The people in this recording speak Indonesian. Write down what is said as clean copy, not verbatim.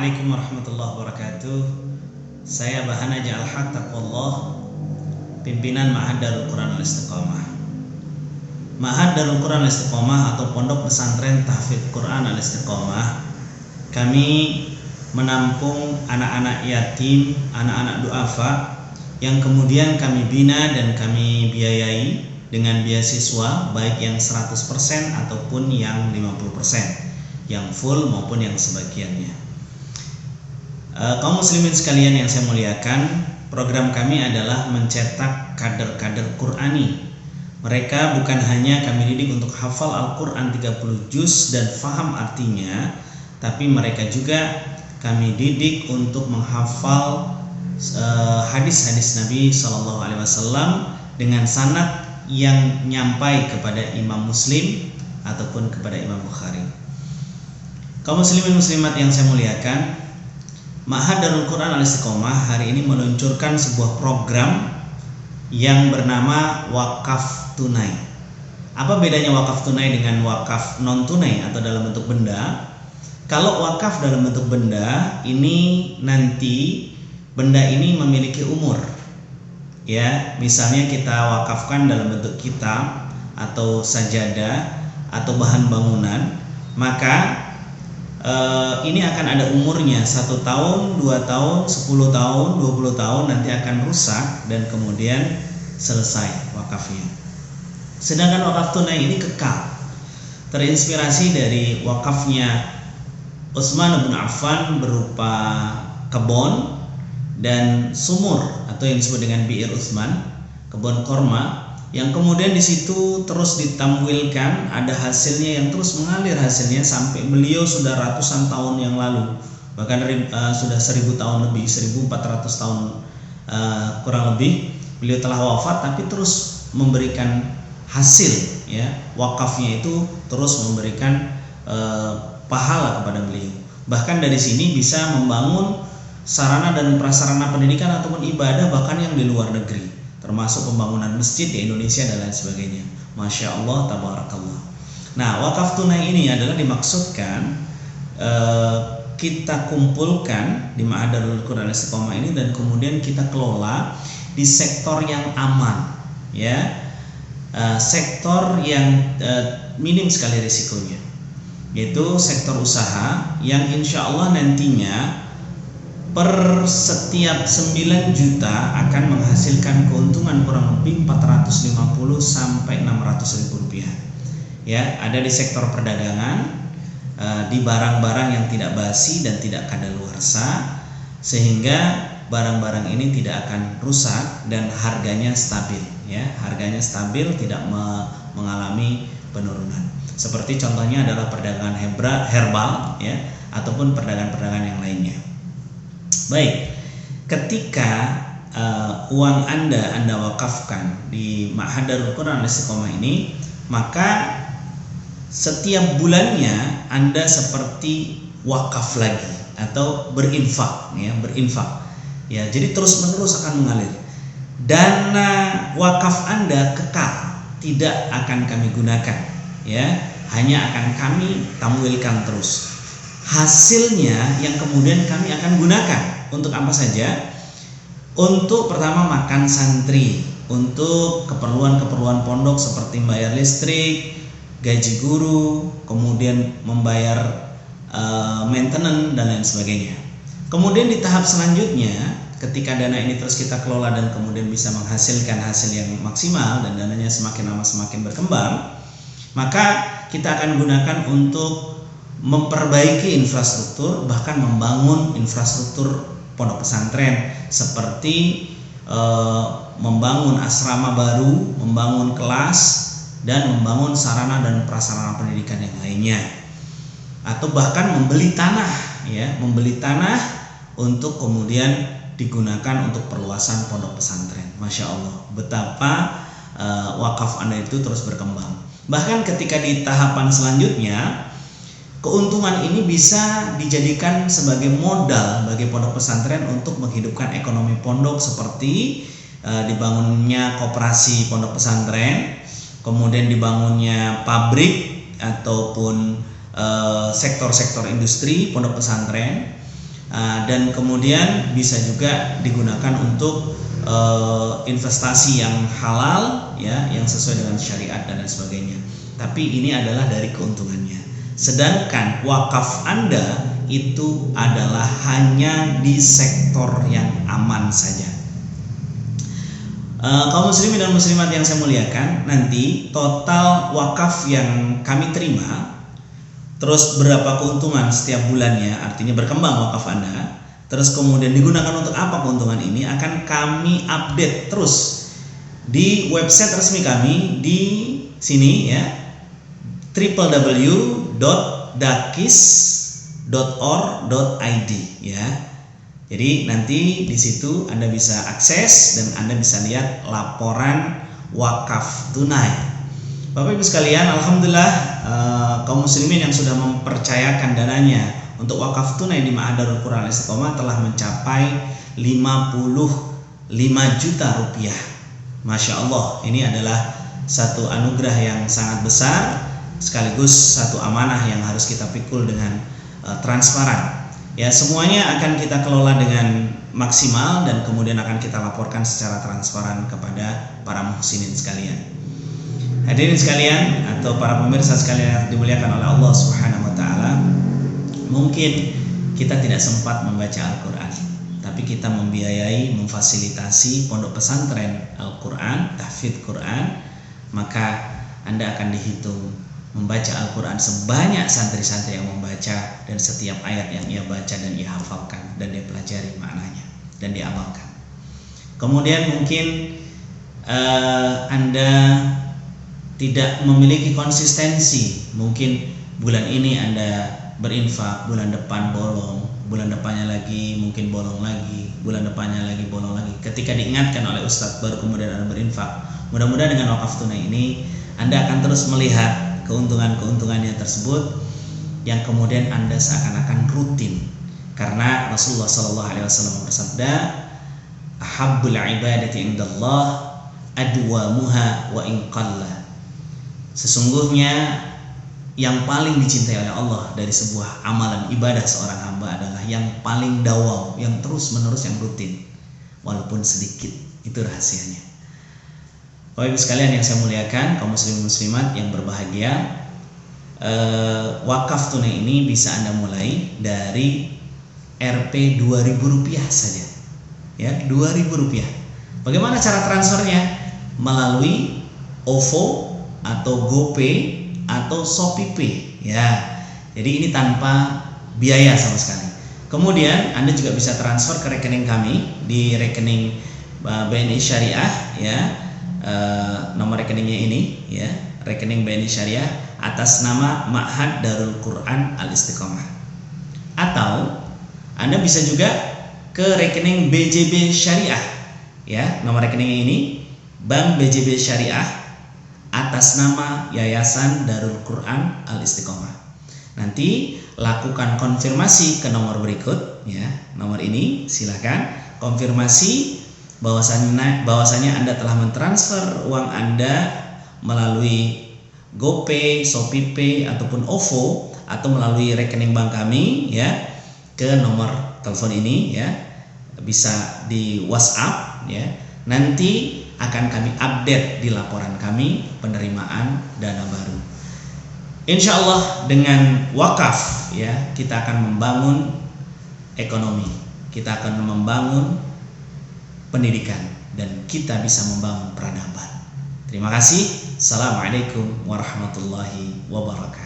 Assalamualaikum warahmatullahi wabarakatuh. Saya Bahana Al-Haq Taqwallah, pimpinan Ma'had Darul Quran Al-Istiqomah. Ma'had Darul Quran Al-Istiqomah atau Pondok Pesantren Tahfidz Quran Al-Istiqomah, kami menampung anak-anak yatim, anak-anak du'afa yang kemudian kami bina dan kami biayai dengan beasiswa baik yang 100% ataupun yang 50%, yang full maupun yang sebagiannya. Kaum muslimin sekalian yang saya muliakan, program kami adalah mencetak kader-kader Qur'ani. Mereka bukan hanya kami didik untuk hafal Al-Quran 30 juz dan faham artinya, tapi mereka juga kami didik untuk menghafal hadis-hadis Nabi SAW dengan sanad yang nyampai kepada Imam Muslim ataupun kepada Imam Bukhari. Kaum muslimin muslimat yang saya muliakan, Ma'had Darul Quran Al-Istiqomah hari ini meluncurkan sebuah program yang bernama wakaf tunai. Apa bedanya wakaf tunai dengan wakaf non tunai atau dalam bentuk benda? Kalau wakaf dalam bentuk benda, ini nanti benda ini memiliki umur. Ya, misalnya kita wakafkan dalam bentuk kitab atau sajadah atau bahan bangunan, maka ini akan ada umurnya 1 tahun, 2 tahun, 10 tahun, 20 tahun, nanti akan rusak dan kemudian selesai wakafnya. Sedangkan wakaf tunai ini kekal, terinspirasi dari wakafnya Utsman bin Affan berupa kebun dan sumur atau yang disebut dengan Bi'ir Utsman, kebun korma, yang kemudian di situ terus ditamwilkan, ada hasilnya yang terus mengalir hasilnya sampai beliau sudah ratusan tahun yang lalu, bahkan sudah 1000 tahun lebih, 1400 tahun kurang lebih beliau telah wafat, tapi terus memberikan hasil, ya, wakafnya itu terus memberikan pahala kepada beliau. Bahkan dari sini bisa membangun sarana dan prasarana pendidikan ataupun ibadah bahkan yang di luar negeri, termasuk pembangunan masjid di Indonesia dan lain sebagainya. Masya Allah, tabarakallah. Nah, wakaf tunai ini adalah dimaksudkan kita kumpulkan di Ma'had Darul Quran Al-Istiqomah ini dan kemudian kita kelola di sektor yang aman, ya, sektor yang minim sekali risikonya, yaitu sektor usaha yang insya Allah nantinya per setiap 9 juta akan menghasilkan keuntungan kurang lebih 450 sampai 600 ribu rupiah. Ya, ada di sektor perdagangan, di barang-barang yang tidak basi dan tidak kadaluarsa, sehingga barang-barang ini tidak akan rusak dan harganya stabil. Ya, harganya stabil, tidak mengalami penurunan. Seperti contohnya adalah perdagangan herbal, ya, ataupun perdagangan-perdagangan yang lainnya. Baik, ketika uang Anda wakafkan di Ma'had Darul Quran Al-Istiqomah ini, maka setiap bulannya Anda seperti wakaf lagi atau berinfak, ya, berinfak. Ya, jadi terus-menerus akan mengalir. Dana wakaf Anda kekal, tidak akan kami gunakan, ya, hanya akan kami tamwilkan terus. Hasilnya yang kemudian kami akan gunakan untuk apa saja? Untuk pertama makan santri, untuk keperluan-keperluan pondok seperti membayar listrik, gaji guru, kemudian membayar maintenance dan lain sebagainya. Kemudian di tahap selanjutnya, ketika dana ini terus kita kelola dan kemudian bisa menghasilkan hasil yang maksimal dan dananya semakin lama semakin berkembang, maka kita akan gunakan untuk memperbaiki infrastruktur, bahkan membangun infrastruktur pondok pesantren seperti membangun asrama baru, membangun kelas, dan membangun sarana dan prasarana pendidikan yang lainnya, atau bahkan membeli tanah, ya, membeli tanah untuk kemudian digunakan untuk perluasan pondok pesantren. Masya Allah, betapa wakaf Anda itu terus berkembang. Bahkan ketika di tahapan selanjutnya, keuntungan ini bisa dijadikan sebagai modal bagi pondok pesantren untuk menghidupkan ekonomi pondok, seperti dibangunnya koperasi pondok pesantren, kemudian dibangunnya pabrik ataupun sektor-sektor industri pondok pesantren, dan kemudian bisa juga digunakan untuk investasi yang halal ya, yang sesuai dengan syariat dan lain sebagainya. Tapi ini adalah dari keuntungannya. Sedangkan wakaf Anda itu adalah hanya di sektor yang aman saja. Kaum muslimin dan muslimat yang saya muliakan, nanti total wakaf yang kami terima, terus berapa keuntungan setiap bulannya, artinya berkembang wakaf Anda, terus kemudian digunakan untuk apa keuntungan ini, akan kami update terus di website resmi kami di sini ya, www.dakis.or.id ya. Jadi nanti di situ Anda bisa akses dan Anda bisa lihat laporan wakaf tunai. Bapak Ibu sekalian, alhamdulillah kaum muslimin yang sudah mempercayakan dananya untuk wakaf tunai di Ma'had Darul Quran Al-Istiqomah telah mencapai 55 juta rupiah. Masya Allah, ini adalah satu anugerah yang sangat besar, sekaligus satu amanah yang harus kita pikul dengan transparan. Ya, semuanya akan kita kelola dengan maksimal dan kemudian akan kita laporkan secara transparan kepada para muhsinin sekalian. Hadirin sekalian atau para pemirsa sekalian yang dimuliakan oleh Allah Subhanahu wa taala, mungkin kita tidak sempat membaca Al-Qur'an, tapi kita membiayai, memfasilitasi pondok pesantren Al-Qur'an, tahfidz Qur'an, maka Anda akan dihitung membaca Al-Quran sebanyak santri-santri yang membaca, dan setiap ayat yang ia baca dan ia hafalkan dan dia pelajari maknanya dan diamalkan. Kemudian mungkin Anda tidak memiliki konsistensi, mungkin bulan ini Anda berinfak, bulan depan bolong, bulan depannya lagi mungkin bolong lagi, bulan depannya lagi bolong lagi. Ketika diingatkan oleh Ustadz baru kemudian Anda berinfak. Mudah-mudahan dengan wakaf tunai ini Anda akan terus melihat keuntungan-keuntungannya tersebut yang kemudian Anda seakan-akan rutin, karena Rasulullah SAW bersabda, ahabbul ibadati indallah adwamuha wa in qalla. Sesungguhnya yang paling dicintai oleh Allah dari sebuah amalan ibadah seorang hamba adalah yang paling dawam, yang terus-menerus, yang rutin walaupun sedikit. Itu rahasianya. Bapak Ibu sekalian yang saya muliakan, kaum muslimin muslimat yang berbahagia, wakaf tunai ini bisa Anda mulai dari Rp 2.000 saja, ya, Rp2.000. Bagaimana cara transfernya? Melalui OVO atau GoPay atau ShopeePay, ya. Jadi ini tanpa biaya sama sekali. Kemudian Anda juga bisa transfer ke rekening kami di rekening BNI Syariah, ya. Nomor rekeningnya ini ya, rekening BNI Syariah atas nama Ma'had Darul Quran Al-Istiqomah. Atau Anda bisa juga ke rekening BJB Syariah ya, nomor rekeningnya ini Bank BJB Syariah atas nama Yayasan Darul Quran Al-Istiqomah. Nanti lakukan konfirmasi ke nomor berikut ya, nomor ini silakan konfirmasi bahwasanya Anda telah mentransfer uang Anda melalui GoPay, ShopeePay ataupun OVO atau melalui rekening bank kami ya, ke nomor telepon ini ya, bisa di WhatsApp ya. Nanti akan kami update di laporan kami penerimaan dana baru. Insya Allah dengan wakaf ya, kita akan membangun ekonomi, kita akan membangun pendidikan, dan kita bisa membangun peradaban. Terima kasih. Assalamualaikum warahmatullahi wabarakatuh.